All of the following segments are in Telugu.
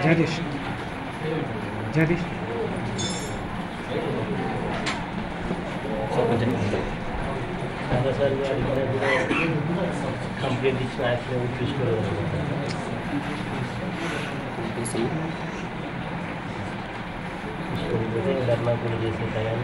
Jadish. Ada sir complete snacks में फिश करो इसी इसको डरना कोई जैसे तैयार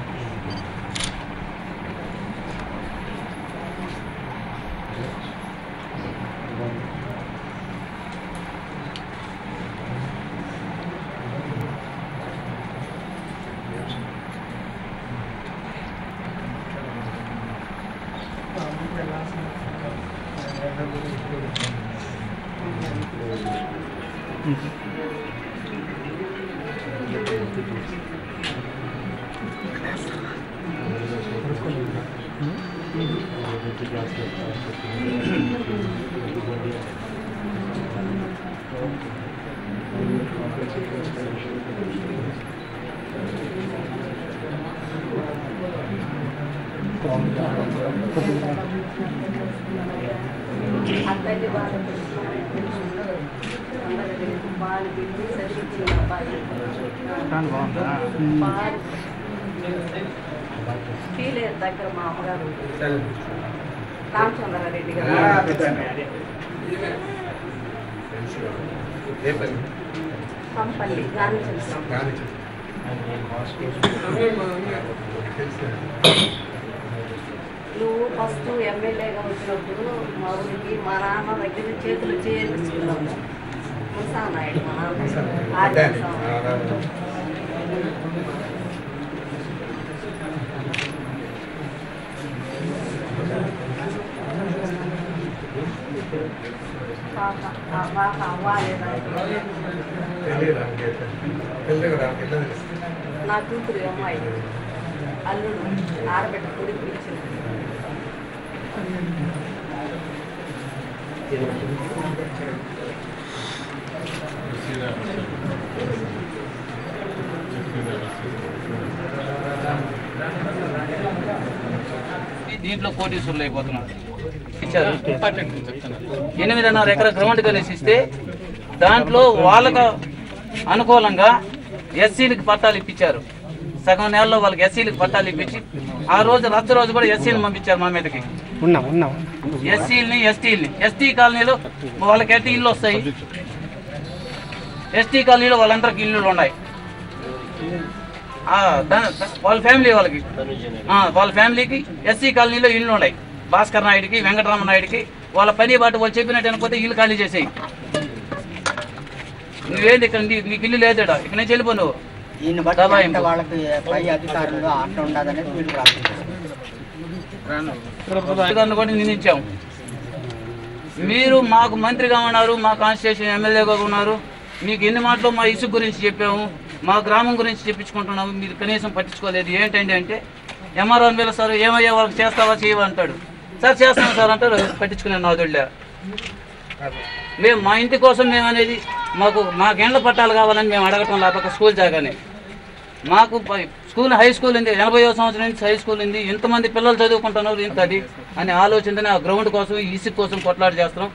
రామచంద్రారెడ్డి గారు పంపల్లి నువ్వు ఫస్ట్ ఎమ్మెల్యేగా వచ్చినప్పుడు మా ఊరికి మా నాన్న దగ్గర చేతులు చేయించుకున్నాము ముసానాయుడు మా నాన్న నా కూతురు అమ్మాయి అల్లుడు ఆడబిడ్డ కొడుకు పిలిచింది దీంట్లో కోటీశ్వరులు అయిపోతున్నారు. ఇచ్చారు 8.5 ఎకరా గ్రౌండ్ కలిసి ఇస్తే దాంట్లో వాళ్ళకు అనుకూలంగా ఎస్సీలకు పట్టాలు ఇప్పించారు. సగం నెలలో వాళ్ళకి ఎస్సీలకు పట్టాలు ఇప్పించి ఆ రోజు రోజు కూడా ఎస్సీలు పంపించారు మా మీదకి. ఎస్సీలని ఎస్టీ కాలనీలో వాళ్ళకి ఎట్టి ఇల్లు వస్తాయి. ఎస్టీ కాలనీలో వాళ్ళందరికి ఇల్లులు ఉన్నాయి. వాళ్ళ ఫ్యామిలీకి ఎస్సీ కాలనీలో ఇల్లు ఉన్నాయి. భాస్కర్ నాయుడికి వెంకటరామ నాయుడికి వాళ్ళ పని బాటు వాళ్ళు చెప్పినట్టు అనుకోతే ఇల్లు ఖాళీ చేసేయి. నువ్వేంటి ఇక్కడ నీకు ఇల్లు లేదేడా ఇక్కడ నుంచి వెళ్ళిపో నువ్వు. కూడా నిందించాము. మీరు మాకు మంత్రిగా ఉన్నారు, మా కాన్స్టిట్యూషన్ ఎమ్మెల్యేగా ఉన్నారు, మీకు ఎన్ని మాటలు మా ఇసుగు గురించి చెప్పాము, మా గ్రామం గురించి చెప్పించుకుంటున్నాము, మీరు కనీసం పట్టించుకోలేదు. ఏంటండి అంటే ఎంఆర్ఓ పిలుస్తారు, ఏమయ్యా వాళ్ళకి చేస్తావా చేయవా అంటాడు. సార్ చేస్తాను సార్ అంటారు, పట్టించుకునే నాదుళ్ళ. మేము మా ఇంటి కోసం మేము అనేది మాకు ఎండ్ల పట్టాలు కావాలని మేము అడగటం లేకపోతే స్కూల్ జాగానే మాకు స్కూల్ హై స్కూల్ ఉంది, 80వ సంవత్సరం నుంచి హై స్కూల్ ఉంది, ఇంతమంది పిల్లలు చదువుకుంటున్నారు ఇంతది అని ఆలోచనతోనే ఆ గ్రౌండ్ కోసం ఇసుక కోసం కొట్లాడి చేస్తున్నాం.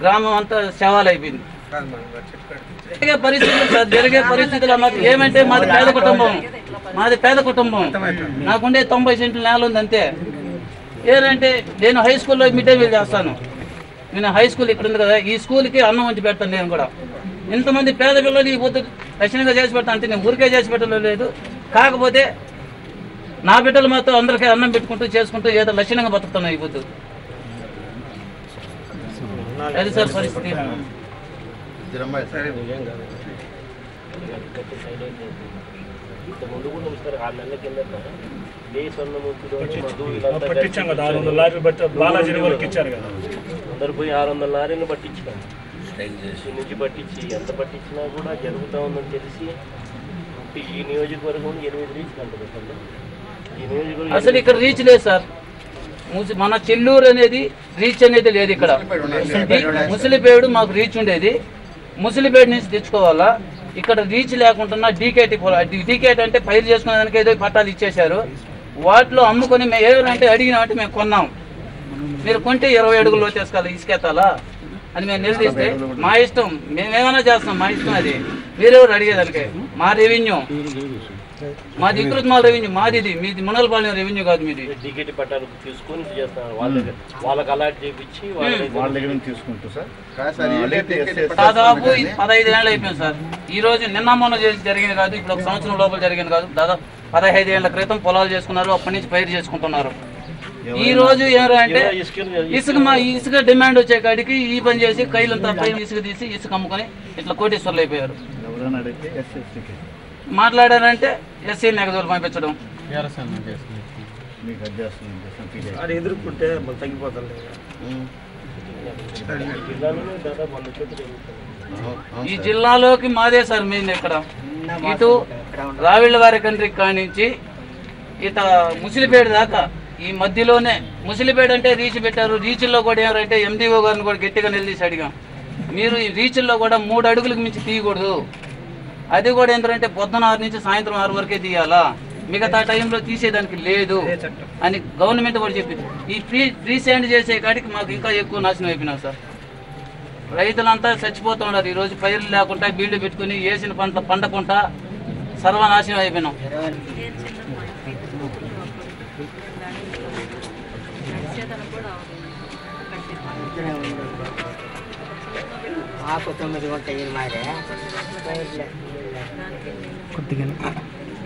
గ్రామం అంతా శవాలు అయిపోయింది. జరిగే పరిస్థితులు ఏమంటే మాది పేద కుటుంబం. నాకుండే 90 సెంట్లు నేల ఉంది అంతే. ఏంటంటే నేను హై స్కూల్లో మిడ్ డే మీల్ చేస్తాను. నేను హై స్కూల్ ఇక్కడ ఉంది కదా, ఈ స్కూల్కి అన్నం వంచి పెడతాను. నేను కూడా ఇంతమంది పేద పిల్లలు ఈ పొద్దు లక్షణంగా చేసి పెడతాను అంటే నేను ఊరికే చేసి పెట్టడం లేదు. కాకపోతే నా బిడ్డలు మాత్రం అందరికీ అన్నం పెట్టుకుంటూ చేసుకుంటూ ఏదో లక్షణంగా బతుకుతున్నాను ఈ పొద్దు. అది సార్ పరిస్థితి. పట్టించాం కదా 600 లారీలు బట్టి బాలాజీ వరకు ఇచ్చారు కదా, అందరు పోయి 600 లారీలు పట్టించారు. నుంచి పట్టించి ఎంత పట్టించినా కూడా జరుగుతూ ఉందని తెలిసి ఈ నియోజకవర్గం 8 రీచ్లు అంటుంది. ఈ నియోజకవర్గం అసలు ఇక్కడ రీచ్ లేదు సార్. మన చెల్లూరు అనేది రీచ్ అనేది లేదు ఇక్కడ. ముసలిపేడు మాకు రీచ్ ఉండేది, ముసలిపేట నుంచి తెచ్చుకోవాలా. ఇక్కడ రీచ్ లేకుండా డీకేటీ అంటే పైరు చేసుకునే దానికి ఏదో పట్టాలు ఇచ్చేశారు. వాటిలో అమ్ముకొని మేము ఏమంటే అడిగినామంటే మేము కొన్నాం. మీరు కొంటే 20 అడుగుల్లో తీసుకోవాలి ఇసుకెత్తాలా అని మేము నిలదీస్తే మా ఇష్టం, మేమేమైనా చేస్తాం, మా ఇష్టం. అది మీరెవరు అడిగేదానికి? మా రెవెన్యూ, మాది వికృతమాల రెవెన్యూ, మాది ఇది, మీది మునలపాలెం రెవెన్యూ కాదు. మీది డీకేటీ పట్టాలు తీసుకొని చేస్తున్నారు. వాళ్ళకి అలాట్ చేయించి వాళ్ళ దగ్గర నుంచి తీసుకుంటారు సార్. దాదాపు 15 ఏళ్ళు అయిపోయింది సార్. ఈ రోజు నిన్న మొన్న జరిగింది కాదు, ఇప్పుడు 1 సంవత్సరం లోపల జరిగింది కాదు. దాదాపు 15 ఏళ్ల క్రితం పొలాలు చేసుకున్నారు, అప్పటి నుంచి పైరు చేసుకుంటున్నారు. ఈ రోజు ఏమంటే ఇసుక డిమాండ్ వచ్చే కాడికి ఈ పని చేసి కైలంతా పైన ఇసుక తీసి ఇసుక అమ్ముకొని ఇట్లా కోటీశ్వర్లు అయిపోయారు. మాట్లాడారంటే ఎస్సీ నెగజోలు పంపించడం. ఎదుర్కొంటే తగ్గిపోతారు. ఈ జిల్లాలోకి మాదే సార్ మెయిన్. ఇక్కడ ఇటు రావిళ్ళ వారి కంట్రీ కానించి ఇట ముసిలిపేట దాకా ఈ మధ్యలోనే. ముసిలిపేట అంటే రీచ్ పెట్టారు. రీచ్ల్లో కూడా ఏమంటే ఎండిఓ గారిని కూడా గట్టిగా నిలదీసి అడిగాం, మీరు ఈ రీచ్ల్లో కూడా 3 అడుగులకు మించి తీయకూడదు. అది కూడా ఏంటంటే పొద్దున 6 నుంచి సాయంత్రం 6 వరకే తీయాలా, మిగతా టైంలో తీసేదానికి లేదు అని గవర్నమెంట్ కూడా చెప్పింది. ఈ ఫ్రీ శాండ్ చేసే కాడికి మాకు ఇంకా ఎక్కువ నాశనం అయిపోయినాం సార్. రైతులంతా చచ్చిపోతున్నారు. ఈరోజు పైర్లు లేకుండా బీళ్లు పెట్టుకుని వేసిన పంటలు పండకుండా సర్వనాశనం అయిపోయినాం.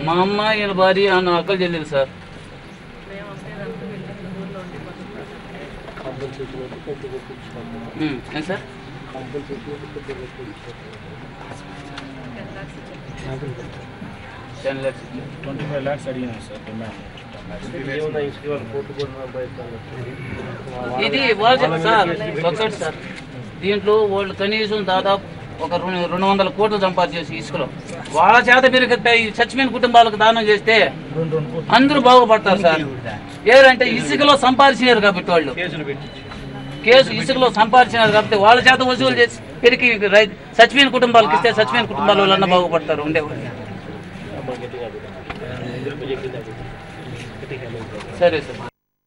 మా అమ్మ ఈయన భార్య అన్న అక్కలు చెల్లెలు సార్. ఏం సార్? 10 lakhs 25 lakhs అడిగినారు సార్ డిమాండ్. ఇది సార్ ఒకటి సార్. దీంట్లో వాళ్ళు కనీసం దాదాపు ఒక 200 కోట్లు సంపాదించేసి ఇసుకలో వాళ్ళ చేత మీరు చచ్చిపోయిన కుటుంబాలకు దానం చేస్తే అందరూ బాగుపడతారు సార్. ఏదంటే ఇసుకలో సంపాదించినారు కాబట్టి వాళ్ళు ఇసుకలో సంపాదించినారు కాబట్టి వాళ్ళ చేత వసూలు చేసి పెరిగి చచ్చిపోయిన కుటుంబాలకు ఇస్తే చచ్చిపోయిన కుటుంబాల వాళ్ళన్నా బాగుపడతారు ఉండేవాళ్ళు. సరే సార్.